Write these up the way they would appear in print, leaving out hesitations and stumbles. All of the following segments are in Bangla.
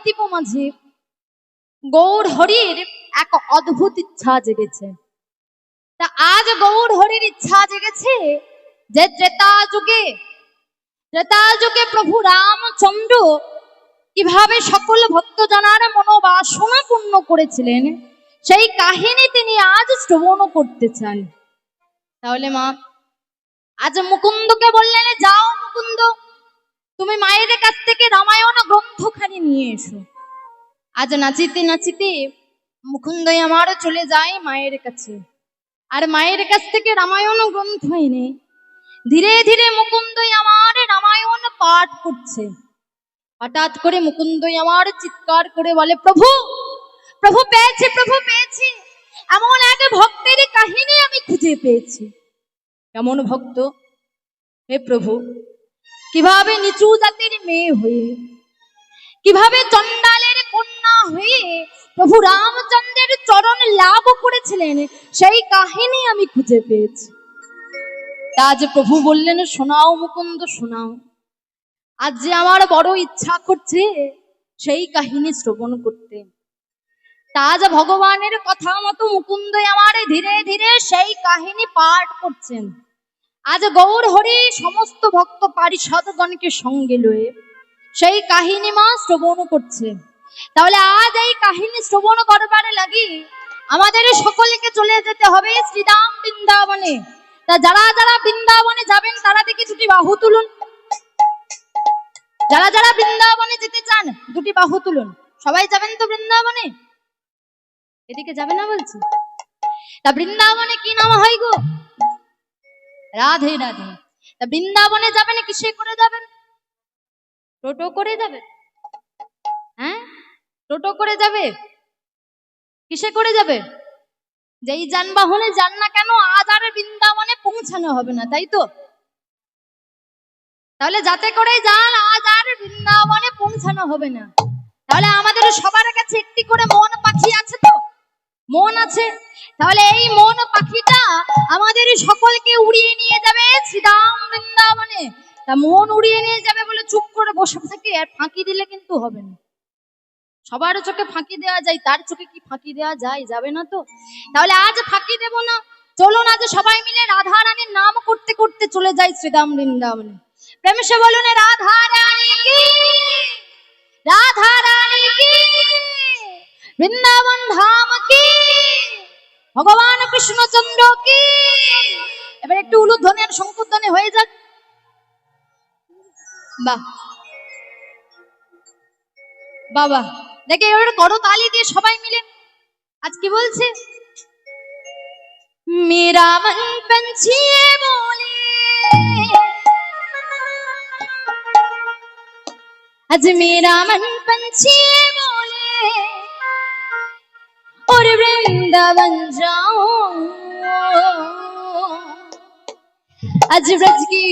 নবদ্বীপ মাঝে গৌর হরির এক অদ্ভুত ইচ্ছা জেগেছে। তা আজ গৌর হরির ইচ্ছা জেগেছে যে ত্রেতা যুগে প্রভু রামচন্দ্র কিভাবে সকল ভক্তজনার মনোবাসনা পূর্ণ করেছিলেন সেই কাহিনী তিনি আজ শ্রবণ করতে চান। তাহলে মা আজ মুকুন্দকে বললেন, যাও মুকুন্দ, তুমি মায়ের কাছ থেকে রামায়ণ গ্রন্থখানি নিয়ে এসো। আজ নাচিতে নাচিতে মুকুন্দই আমার চলে যায় মায়ের কাছে, আর মায়ের কাছ থেকে রামায়ণ গ্রন্থ এনে ধীরে ধীরে মুকুন্দই আমার রামায়ণ পাঠ করছে। হঠাৎ করে মুকুন্দই আমার চিৎকার করে বলে, প্রভু প্রভু পেয়েছি, প্রভু পেয়েছি, এমন এক ভক্তের কাহিনী আমি খুঁজে পেয়েছি। কেমন ভক্ত? হে প্রভু, কিভাবে নিচু জাতির মেয়ে হয়ে, কিভাবে চণ্ডালের কন্যা হয়ে প্রভু রামচন্দ্রের চরণ লাভ করেছিলেন সেই কাহিনী আমি খুঁজে পেয়েছি। আজ প্রভু বললেন, শোনাও মুকুন্দ শোনাও, আজ যে আমার বড় ইচ্ছা করছে সেই কাহিনী শ্রবণ করতে। আজ ভগবানের কথা মতো মুকুন্দ আমার ধীরে ধীরে সেই কাহিনী পাঠ করছেন। আজ গৌর হরি সমস্ত ভক্ত পারিষদগণকে সঙ্গে লয়ে সেই কাহিনী মা শ্রবণ করছে। তাহলে আজ এই কাহিনী শ্রবণ করবার লাগি আমাদের সকলকে চলে যেতে হবে শ্রীধাম বৃন্দাবনে। তা যারা যারা বৃন্দাবনে যাবেন তারা দেখি দুটি বাহু তুলুন। যারা যারা বৃন্দাবনে যেতে চান দুটি বাহু তুলুন। সবাই যাবেন তো বৃন্দাবনে? এদিকে যাবে না বলছি? তা বৃন্দাবনে কি নাম হয় গো? রাধে রাধে। তা বৃন্দাবনে যাবেন কিসে করে যাবেন? টোটো করে যাবে? হ্যাঁ, টোটো করে যাবে? কিসে করে যাবে? যেই যানবাহনে যান না কেন আজ আর বৃন্দাবনে পৌঁছানো হবে না, তাই তো? তাহলে যাতে করে যান আজ আর বৃন্দাবনে পৌঁছানো হবে না। তাহলে আমাদের সবার কাছে একটি করে মন পাখি আছে তো? মন আছে। তাহলে এই মন পাখিটা আমাদের সকলকে উড়িয়ে নিয়ে যাবে শ্রীধাম বৃন্দাবনে। তা মন উড়িয়ে নিয়ে যাবে বলে চুপ করে বসে থেকে আর ফাঁকি দিলে কিন্তু হবে না। সবার চোখে ফাঁকি দেওয়া যায়, তার চোখে কি ফাঁকি দেওয়া যায়? যাবে না তো? তাহলে আজ ফাঁকি দেব না, চলুন আজ সবাই মিলে রাধা রানীর নাম করতে করতে চলে যাই শ্রীধাম বৃন্দাবনে। প্রেমে সে বলুন রাধা রানী কি, রাধা রানী কি, বৃন্দাবন ধাম কি, ভগবান কৃষ্ণচন্দ্র কি। এবার একটু উলুধ্বনি আর শঙ্কুধ্বনি হয়ে যাক। বাহ বাবা, দেখে এবার করো তালি দিয়ে সবাই মিলে। আজ কি বলছে? মেরা মন पंछिए बोले, आज मेरा मन पंछिए बोले और वृंदावन जाऊं, आज ब्रज की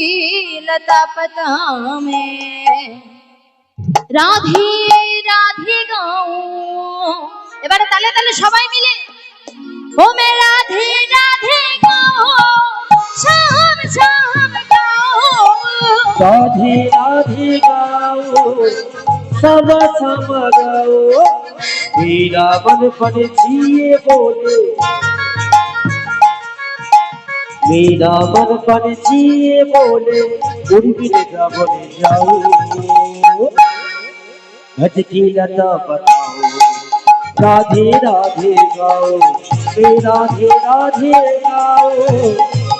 लता पता में রাধে রাধে গাও। এবারে তালে তালে সবাই মিলে ও মে রাধে রাধে গাও, শাম শাম গাও, রাধে রাধে গাও, সব সম গাও, বৃন্দাবন पंछिए बोले, বৃন্দাবন पंछिए बोले, उड़ वृंदावन जाओ, भज की लता बताओ, राधे राधे गाओ, राधे राधे गाओ,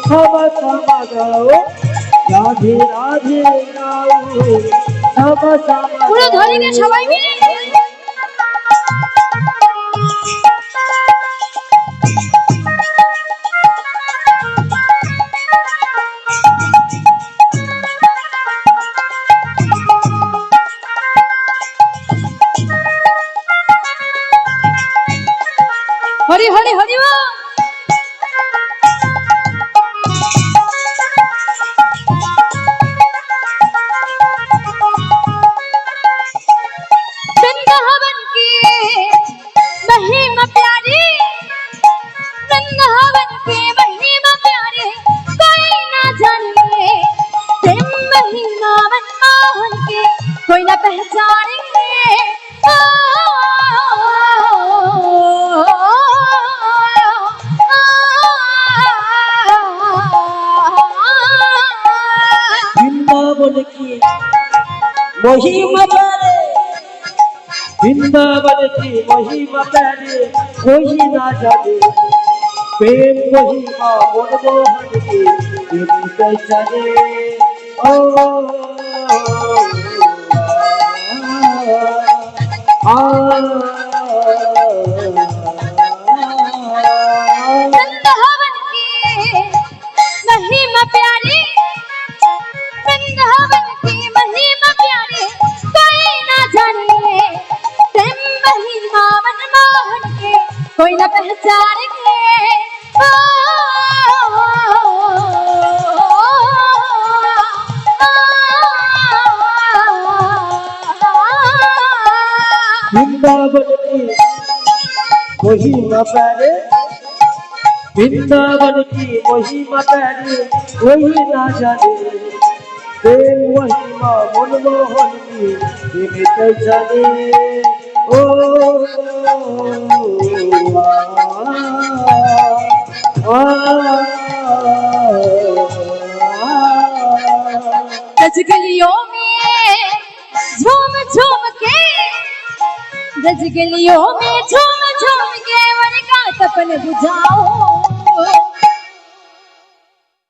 सब सम गाओ, राधे राधे गाओ, सब सम পুরো ধরে নিয়ে সবাই মিলে হরি হরি হরি বল। महिमा प्यारे वृंदावन की महिमा प्यारे कोई ना जाने प्रेम महिमा मनमोहन की देवी पहचाने ओ वृंदावन की महिमा प्यारी, वृंदावन की महिमा प्यारी कोई ना जाने, प्रेम महिमा मनमोहन के कोई ना पहचाने। वृंदावन की महिमा प्यारे वृंदावन की महिमा प्यारे कोई ना जाने प्रेम महिमा मनमोहन की देवी पहचाने ओ रजगलियों में झूम झूम के, रजगलियों में झूम झूम के वन का तपन बुझाओ,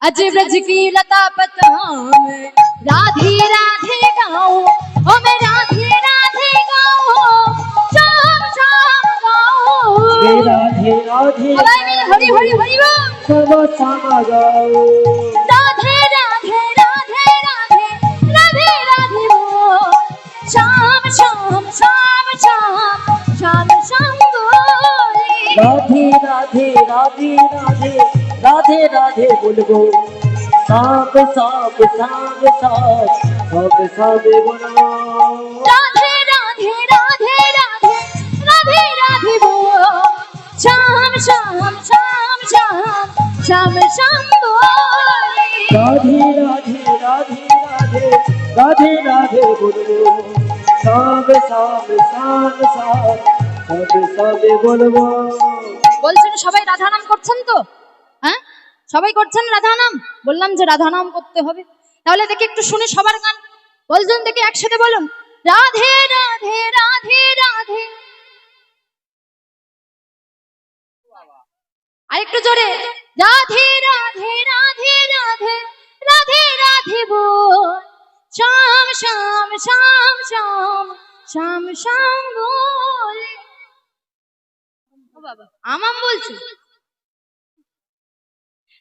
अज ब्रज की लता पताओ में राधे राधे गाओ, ओ मैं राधे राधे गाओ, शाम शाम गाओ, राधे राधे हरि हरि हरि हरि सब सामा गाओ राधे राधे राधे राधे राधे राधे वो शाम शाम शाम शाम शाम शाम बोले। राधे राधे राधे राधे राधे राधे बोलबो साप साप साप साप साप साप बोलबो राधे राधे राधे राधे राधे राधे वो शाम शाम शाम शाम शाम शाम बोले। राधे राधे राधे राधे राधे राधे बोलबो साप साप साप साप साप साप बोलबो। বলছেন সবাই রাধা নাম করছেন তো? হ্যাঁ, সবাই করছেন রাধা নাম? বললাম যে রাধা নাম করতে হবে, তাহলে দেখি একটু শুনে সবার গান বলছেন, দেখি একসাথে বলুন রাধে রাধে রাধে রাধে, আরেকটু জোরে রাধে রাধে রাধে রাধে রাধে রাধে বল শাম শাম শাম শাম শাম শাম বলে। ও বাবা আমাম বলছে,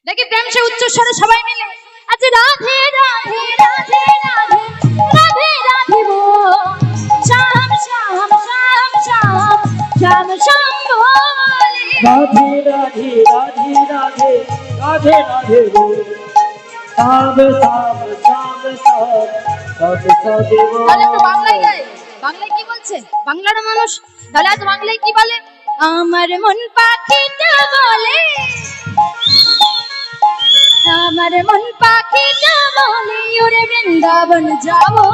দেখি প্রেম সে উচ্চ স্বরে সবাই মিলে আজ রাধে রাধে রাধে রাধে রাধে রাধে বল শাম শাম শাম শাম শাম শাম বলে। राधे राधे राधे राधे राधे राधे बोल साब साब साब साब साब साब তাহলে একটু বাংলায় গায়, বাংলায় কি বলছে? বাংলার মানুষ, তাহলে আজ বাংলায় কি বলে? আমার মন পাখিটা বলে, আমার মন পাখিটা বলে ওরে বৃন্দাবন যাবো,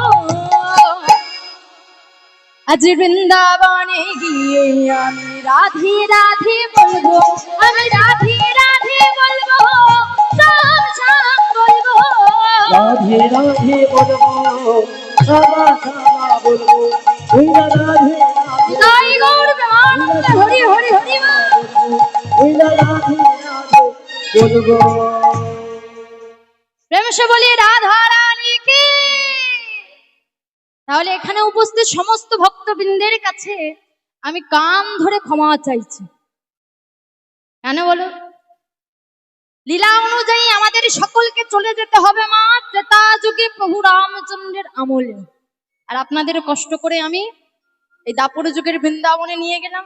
আজ বৃন্দাবনে গিয়ে আমি রাধে রাধে বলবো, আমি রাধে রাধে বলবো, শাম শাম বলবো। राधे राधे बोलबो साबा साबा बोलबो उइला राधे राधे তাই গৌর প্রেমানন্দ হরি হরি হরি বল। उइला राधे राधे बोलबो। প্রেম সে বলি রাধা রানী কি। তাহলে এখানে উপস্থিত সমস্ত ভক্তবৃন্দের কাছে আমি কান ধরে ক্ষমা চাইছি। কেন বলো? লীলা অনুযায়ী আমাদের সকলকে চলে যেতে হবে মা ত্রেতা যুগে প্রভু রামচন্দ্রের আমলে, আর আপনাদের কষ্ট করে আমি এই দাপর যুগের বৃন্দাবনে নিয়ে গেলাম,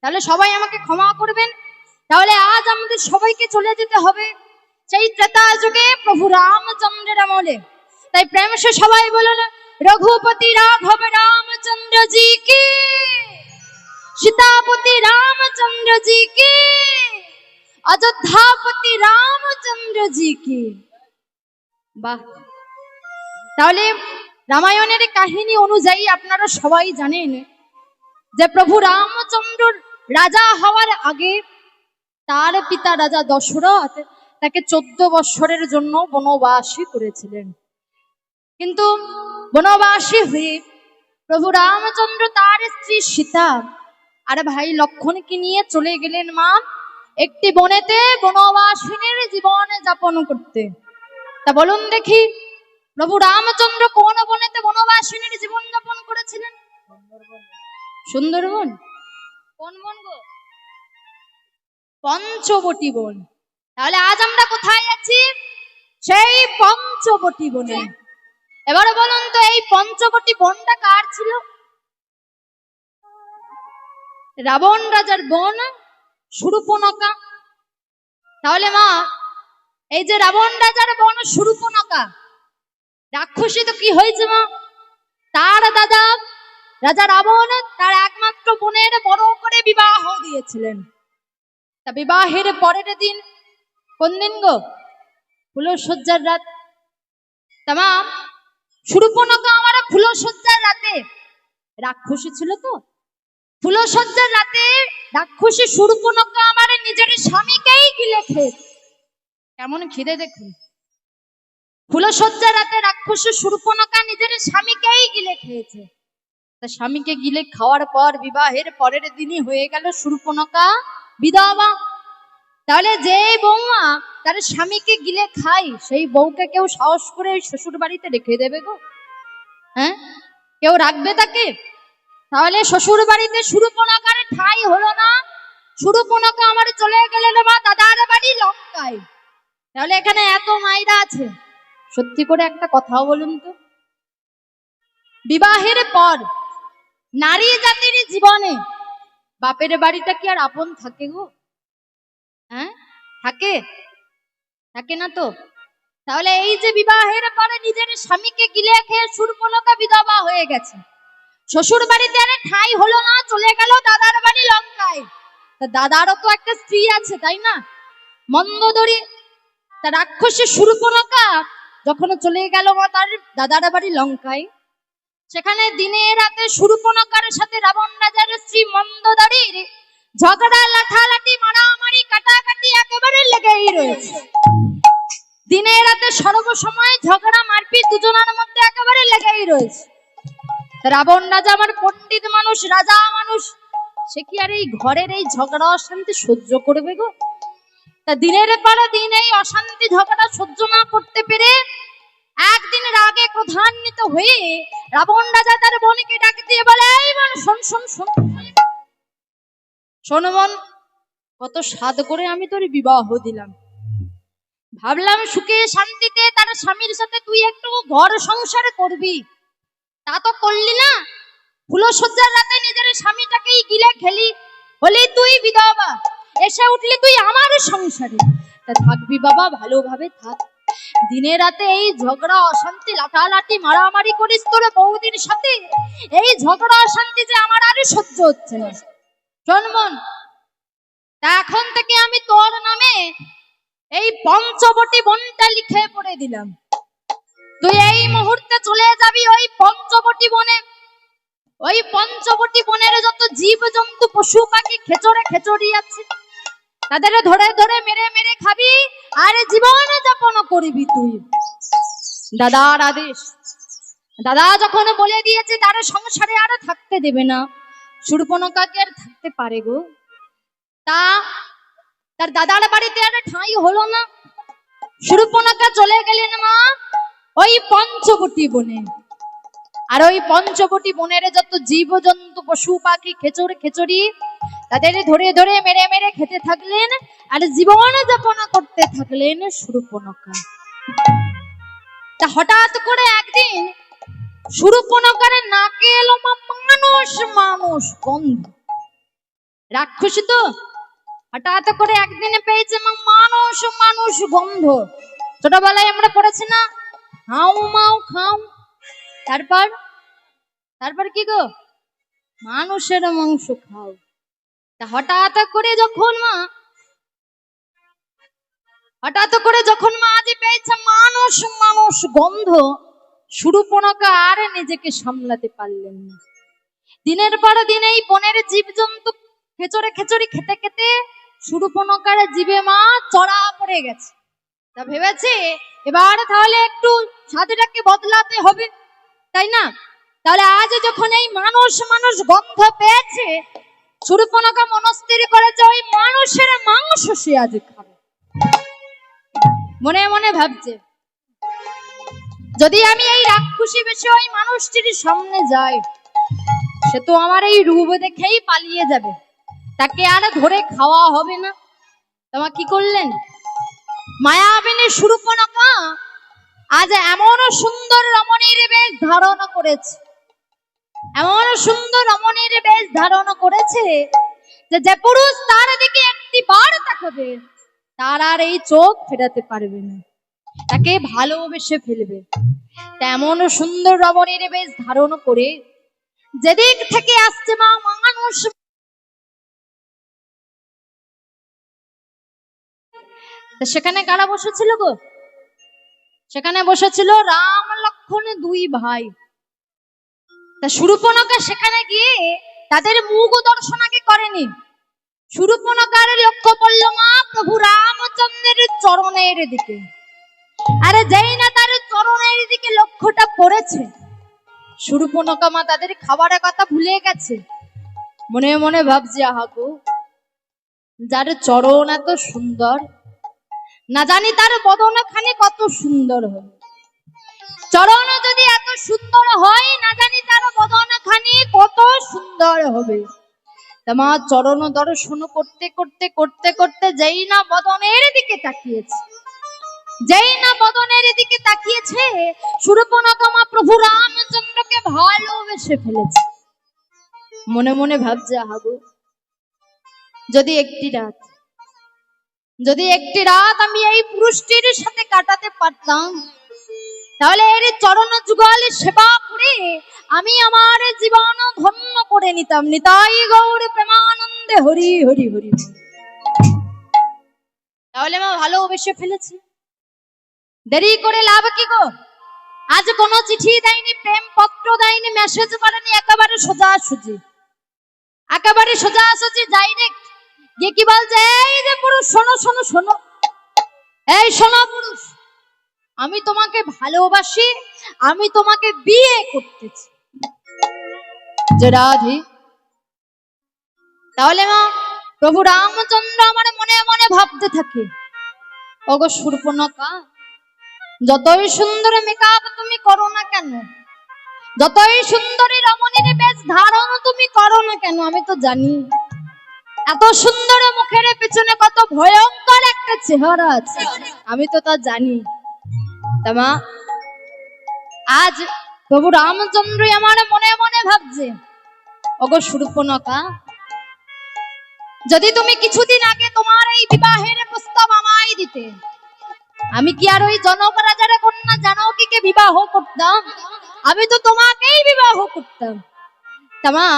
তাহলে সবাই আমাকে ক্ষমা করবেন। তাহলে আজ আমাদের সবাইকে চলে যেতে হবে সেই ত্রেতা যুগে প্রভু রামচন্দ্রের আমলে। তাই প্রেম সে সবাই বলুন রঘুপতি রাঘব রামচন্দ্র জি কি, सीतापति रामचंद्र जी की, अयोध्यापति रामचंद्र जी की। বাহ, তাহলে রামায়ণের কাহিনী অনুযায়ী আপনারা সবাই জানেন যে প্রভু রামচন্দ্র রাজা হওয়ার আগে তার পিতা রাজা দশরথ তাকে 14 বৎসরের জন্য বনবাসী করেছিলেন। কিন্তু বনবাসী হয়ে প্রভু রামচন্দ্র তার স্ত্রী সীতা আর ভাই লক্ষণকে নিয়ে চলে গেলেন মা একটি বনেতে বনবাসিনীর জীবন যাপন করতে। তা বলুন দেখি, প্রভু রামচন্দ্র কোন বনেতে বনবাসিনীর জীবন যাপন করেছিলেন? সুন্দরবন। কোন বন গো? পঞ্চবটী বন। তাহলে আজ আমরা কোথায় আছি? সেই পঞ্চবটী বনে। এবারে বলুন তো, এই পঞ্চবটী বনটা কার ছিল? রাবণ রাজার বোন শূর্পণখা। তাহলে মা, এই যে রাবণ রাজার বোন শূর্পণখা রাক্ষসী, তো কি হয়েছে মা? তার দাদা রাজা রাবণ তার একমাত্র বোনের বড় করে বিবাহ দিয়েছিলেন। তা বিবাহের পরের দিন, কোন দিন গো? ফুলসজ্জার রাত। তা মা, শূর্পণখা আমার ফুলসজ্জার রাতে রাক্ষসী ছিল তো। ফুলসজ্জার রাতে রাক্ষসী শূর্পণখা আমার নিজের স্বামীকেই গিলে খেয়েছে। কেমন খিদে দেখুন! ফুলসজ্জার রাতে রাক্ষসী শূর্পণখা নিজের স্বামীকেই গিলে খেয়েছে। তা স্বামীকে গিলে খাওয়ার পর বিবাহের পরের দিনই হয়ে গেল শূর্পণখা বিধবা। তাহলে যে বৌমা তার স্বামীকে গিলে খায়, সেই বউকে কেউ সাহস করে শ্বশুর বাড়িতে রেখে দেবে গো? হ্যাঁ, কেউ রাখবে তাকে? তাহলে শ্বশুর বাড়িতে শূর্পণখার ঠাঁই হলো না। শূর্পণখা আমার চলে গেলেন মা দাদার বাড়ি লঙ্কায়। তাহলে এখানে এত মাইরা আছে, সত্যি করে একটা কথা বলুন তো, বিবাহের পর নারী জাতির জীবনে বাপের বাড়িটা কি আর আপন থাকে গো? হ্যাঁ, থাকে? থাকে না তো। তাহলে এই যে বিবাহের পরে নিজের স্বামীকে গিলে খেয়ে শূর্পণখা বিধবা হয়ে গেছে, শ্বশুর বাড়িতে আর ঠাঁই হলো না, চলে গেল দাদার বাড়ি লঙ্কায়। তা দাদারও তো একটা স্ত্রী আছে, তাই না? মন্দোদরী। তা রাক্ষসী শূর্পণখা যখন চলে গেল তার দাদার বাড়ি লঙ্কায়, সেখানে দিনে রাতে শূর্পণখার সাথে রাবণ রাজার স্ত্রী মন্দোদরীর ঝগড়া, লাঠালাঠি, মারামারি, কাটাকাটি একেবারে লেগেই রয়েছে। দিনে রাতে সর্বসময় ঝগড়া, মারপিট দুজনের মধ্যে একেবারে লেগেই রয়েছে। রাবণ রাজা আমার পণ্ডিত মানুষ, রাজা মানুষ, সে কি আর এই ঘরের এই ঝগড়া অশান্তি সহ্য করবে গো? তা দিনের পর দিন এই অশান্তি ঝগড়া সহ্য না করতে পেরে একদিন রাগে ক্রোধান্বিত হয়ে রাবণ রাজা তার বোনকে ডাক দিয়ে বলে, এই বোন, শোন শোন শোন শোন বোন, কত সাধ করে আমি তোর বিবাহ দিলাম, ভাবলাম সুখে শান্তিতে তার স্বামীর সাথে তুই একটু ঘর সংসার করবি, তা তো করলি না। ফুলসজ্জার রাতে নিজের স্বামীটাকেই গিলে খেলি, হলি তুই বিধবা, এসে উঠলি তুই আমার সংসারে। তা থাকবি বাবা, ভালোভাবে থাক। দিনে রাতে এই ঝগড়া অশান্তি, লাঠালাঠি, মারামারি করিস তোর বৌদির সাথে, এই ঝগড়া অশান্তি যে আমার আর সহ্য হচ্ছে না। শোন বোন, তা এখন থেকে আমি তোর নামে এই পঞ্চবটী বনটা লিখে পড়ে দিলাম। তুই এই মুহূর্তে চলে যাবি ওই পঞ্চবটী বনে। ওই পঞ্চবটী বনের যত জীব জন্তু, পশু পাখি, খেচড়ে খেচড়ি আছে, তাদের ধরে ধরে মেরে মেরে খাবি আর জীবন যাপন করবি তুই। দাদার আদেশ। দাদা যখন বলে দিয়েছে তার সংসারে আর থাকতে দেবে না, শূর্পণখাকে আর থাকতে পারে গো? তা তার দাদার বাড়িতে আর ঠাঁই হলো না, শূর্পণখা চলে গেলেন মা ওই পঞ্চবটী বনে। আর ওই পঞ্চবটী বনের যত জীব জন্তু, পশু পাখি, খেচড় খেচড়ি, তাদের ধরে ধরে মেরে মেরে খেতে থাকলেন আর জীবন যাপন করতে থাকলেন শূর্পণখা। তা হঠাৎ করে একদিন শূর্পণখার নাকে এলো মানুষ মানুষ গন্ধ। রাক্ষসী তো, হঠাৎ করে একদিনে পেয়েছে মানুষ মানুষ গন্ধ। ছোটবেলায় আমরা পড়েছি না, হাউ মাউ খাও, তারপর তারপর কি গো? মানুষের মাংস খাও। তা হঠাৎ করে যখন মা আজ পেয়েছে মানুষ মানুষ গন্ধ, শূর্পণখা আর নিজেকে সামলাতে পারলেন না। দিনের পর দিন এই বনের জীবজন্তু খেচড়ে খেচড়ি খেতে খেতে শূর্পণখার জীবে মা চড়া পড়ে গেছে। তা ভেবেছে এবার তাহলে একটু স্বাদটাকে বদলাতে হবে। তাই না? তাহলে আজ যখন এই মানুষ মানুষ গন্ধ পেয়েছে, শূর্পণখা মনস্থির করেছে ওই মানুষের মাংস সে আজ খাবে। মনে মনে ভাবছে, যদি আমি এই রাক্ষসী বেশে ওই মানুষটির সামনে যাই, সে তো আমার এই রূপ দেখেই পালিয়ে যাবে, তাকে আর ধরে খাওয়া হবে না। তোমা কি করলেন? মায়াবিনী শূর্পণখা আজ এমন সুন্দর রমণীর বেশ ধারণ করেছে, এমন সুন্দর রমণীর বেশ ধারণ করেছে যে যে পুরুষ তার দিকে একটি বার তাকাবে তার আর এই চোখ ফেরাতে পারবে না, তাকে ভালোবেসে ফেলবে। তেমন সুন্দর রমণীর বেশ ধারণ করে যেদিক থেকে আসছে মা মানুষ, সেখানে কারা বসেছিল গো? সেখানে বসেছিল রাম লক্ষ্মণ দুই ভাই। তা শূর্পণখা সেখানে গিয়ে তাদের মুখ দর্শন আগে করেনি। শূর্পণখার লক্ষ্য পড়ল মা প্রভু রামচন্দ্রের চরণের দিকে। আরে যেই না তার চরণের দিকে লক্ষ্যটা পড়েছে, শূর্পণখা মা তাদের খাবারের কথা ভুলে গেছে। মনে মনে ভাবছে, আহা গো, যার চরণ এত সুন্দর, না জানি তার বদন খানি কত সুন্দর হবে। চরণ যদি এত সুন্দর হয়, না জানি তার বদন খানি কত সুন্দর হবে। মা চরণ দর্শন করতে করতে করতে করতে যেই না বদনের দিকে তাকিয়েছে, যেই না বদনের দিকে তাকিয়েছে, শূর্পণখা মা প্রভু রামচন্দ্রকে ভালোবেসে ফেলেছে। মনে মনে ভাবছে, আহাগো, যদি একটি রাত আমি এই পুরুষটির সাথে কাটাতে পারতাম, তাহলে এর চরণ যুগল সেবা করে আমি আমার জীবন ধন্য করে নিতাম। নিতাই গৌর প্রেমানন্দে হরি হরি হরি। তাহলে মা ভালোবেসে ফেলেছি, দেরি করে লাভ কি গো? আজ কোনো চিঠি দেয়নি, প্রেম পত্র দেয়নি, মেসেজ করেনি, একেবারে সোজাসুজি, একেবারে সোজাসুজি ডাইরেক্ট গিয়ে কি বলছে, এই যে পুরুষ শোনো শোনো শোনো, এই শোনো পুরুষ, আমি তোমাকে ভালোবাসি, আমি তোমাকে বিয়ে করতেছি। যে রাধে, তাহলে মা প্রভু রামচন্দ্র আমার মনে মনে ভাবতে থাকে, ওগো শূর্পণখা, যতই সুন্দর মেকআপ তুমি করো না কেন, যতই সুন্দরী রমণীর বেশ ধারণ তুমি করো না কেন, আমি তো জানি এত সুন্দর মুখের পিছনে কত ভয়ঙ্কর একটা চেহারা আছে, আমি তো তা জানি। মা আজ প্রভু রামচন্দ্রই আমার মনে মনে ভাবছে, ওগো শূর্পণখা, যদি তুমি কিছুদিন আগে তোমার এই বিবাহের প্রস্তাব আমায় দিতে, আমি কি আর ওই জনক রাজার কন্যা জানকীকে বিবাহ করতাম? আমি তো তোমাকেই বিবাহ করতাম। মা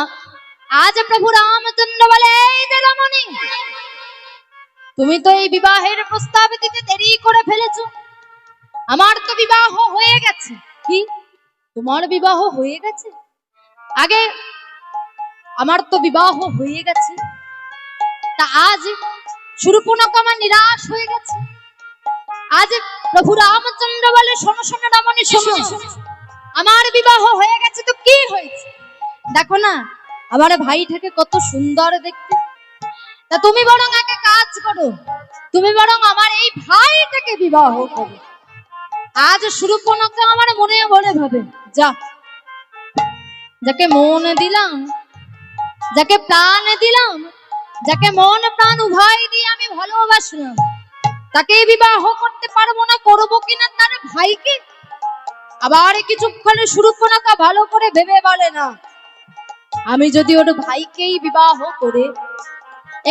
আজ প্রভু রামচন্দ্র বলে, এই যে রমণী, তুমি তো এই বিবাহের প্রস্তাব দিতে দেরি করে ফেলেছো, আমার তো বিবাহ হয়ে গেছে। কি তোমার বিবাহ হয়ে গেছে? আগে আমার তো বিবাহ হয়ে গেছে, তা আজ শূর্পণখা আমার নিরাশ হয়ে গেছে। আজ প্রভু রামচন্দ্র বলে, শোনো শোনো রমণী শোনো, আমার বিবাহ হয়ে গেছে তো কি হয়েছে, দেখো না আমার ভাইটাকে কত সুন্দর দেখতে, তা তুমি বরং একটা কাজ করো, তুমি বরং আমার এই ভাইটাকে বিবাহ করো। আজ শূর্পণখা আমার মনে মনে ভাবে, যা, যাকে মন দিলাম, যাকে প্রাণ দিলাম, যাকে মন প্রাণ উভয় দিয়ে আমি ভালোবাসলাম, তাকে বিবাহ করতে পারবো না, করবো কিনা তার ভাইকে। আবার কিছুক্ষণে শূর্পণখা ভালো করে ভেবে বলে, না, আমি যদি ওর ভাইকেই বিবাহ করে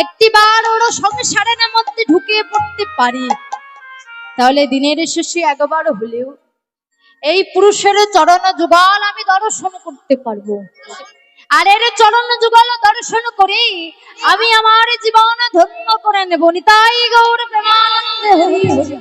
একটিবার ওর সংসারের মধ্যে ঢুকে পড়তে পারি, তাহলে দিনের শেষে একবার হলেও এই পুরুষের চরণ যুগল আমি দর্শন করতে পারবো। আর এর চরণ যুগল দর্শন করে আমি আমার জীবন ধন্য করে নেব। নিতাই গৌর প্রেমানন্দে হরি হরি।